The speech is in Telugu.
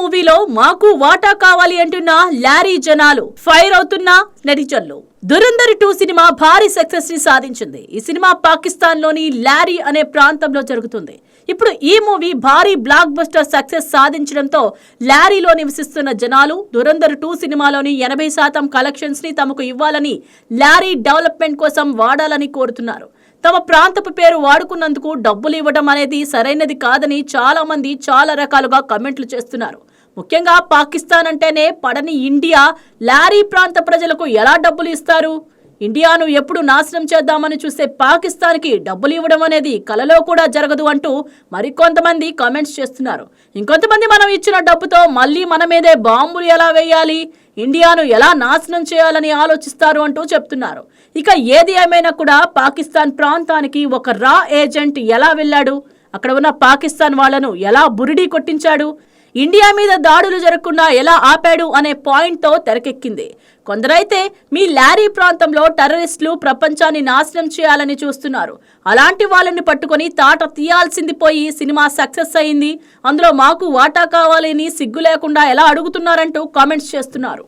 మూవీలో మాకు వాటా కావాలి అంటున్న లారీ జనాలు, ఫైర్ అవుతున్న నెటిజన్లు. దురంధర్ 2 సినిమా భారీ సక్సెస్ ని సాధించింది. ఈ సినిమా పాకిస్తాన్ లోని లారీ అనే ప్రాంతంలో జరుగుతుంది. ఇప్పుడు ఈ మూవీ భారీ బ్లాక్ బస్టర్ సక్సెస్ సాధించడంతో లారీలో నివసిస్తున్న జనాలు దురంధర్ 2 సినిమాలోని 80% కలెక్షన్స్ ని తమకు ఇవ్వాలని, లారీ డెవలప్మెంట్ కోసం వాడాలని కోరుతున్నారు. తమ ప్రాంతపు పేరు వాడుకున్నందుకు డబ్బులు ఇవ్వడం అనేది సరైనది కాదని చాలా మంది చాలా రకాలుగా కమెంట్లు చేస్తున్నారు. ముఖ్యంగా పాకిస్తాన్ అంటేనే పడని ఇండియా లారీ ప్రాంత ప్రజలకు ఎలా డబ్బులు ఇస్తారు? ఇండియాను ఎప్పుడు నాశనం చేద్దామని చూసే పాకిస్తాన్కి డబ్బులు ఇవ్వడం అనేది కలలో కూడా జరగదు అంటూ మరికొంతమంది కామెంట్స్ చేస్తున్నారు. ఇంకొంతమంది మనం ఇచ్చిన డబ్బుతో మళ్ళీ మన మీదే బాంబులు ఎలా వేయాలి, ఇండియాను ఎలా నాశనం చేయాలని ఆలోచిస్తారు అంటూ చెప్తున్నారు. ఇక ఏది ఏమైనా కూడా పాకిస్తాన్ ప్రాంతానికి ఒక రా ఏజెంట్ ఎలా వెళ్ళాడు, అక్కడ ఉన్న పాకిస్తాన్ వాళ్లను ఎలా బురిడీ కొట్టించాడు, ఇండియా మీద దాడులు జరగకుండా ఎలా ఆపాడు అనే పాయింట్తో తెరకెక్కింది. కొందరైతే మీ లారీ ప్రాంతంలో టెర్రరిస్టులు ప్రపంచాన్ని నాశనం చేయాలని చూస్తున్నారు, అలాంటి వాళ్ళని పట్టుకొని తాట తీయాల్సింది పోయి సినిమా సక్సెస్ అయింది, అందులో మాకు వాటా కావాలని సిగ్గు లేకుండా ఎలా అడుగుతున్నారంటూ కామెంట్స్ చేస్తున్నారు.